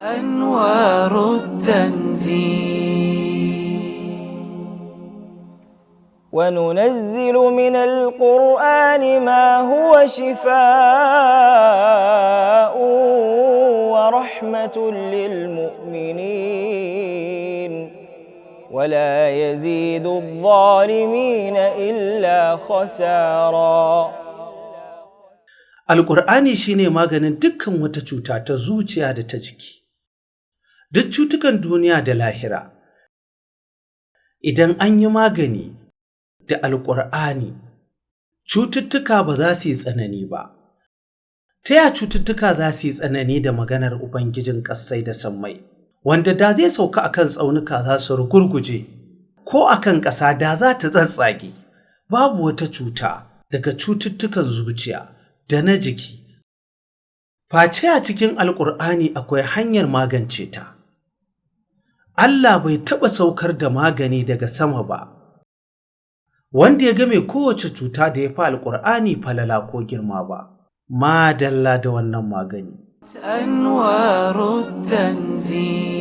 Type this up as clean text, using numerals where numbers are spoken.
أنوار التنزيل. وننزل من القرآن ما هو شفاء ورحمة للمؤمنين ولا يزيد الظالمين إلا خسارا. Alƙur'ani shine maganin dukkan wata cuta ta zuciya da ta jiki, duk cutukan duniya da lahira. Idan an yi magani da Alƙur'ani, cututtuka ba za su yi tsanani ba. Ta ya cututtuka za su yi tsanani da maganar Ubangijin ƙassai da sammai, wanda da zai sauka akan tsaunuka za su rugurguje, ko akan ƙasa da za ta tsatstsage. Babu wata cuta daga cututtukan zuciya da na jiki face a cikin Alƙur'ani akwai hanyar magance ta. Allah bai taɓa saukar da magani daga sama ba wanda ya game kowace cuta da ya fi Alƙur'ani falala ko girma ba. Madalla da wannan magani. أنوار التنزيل.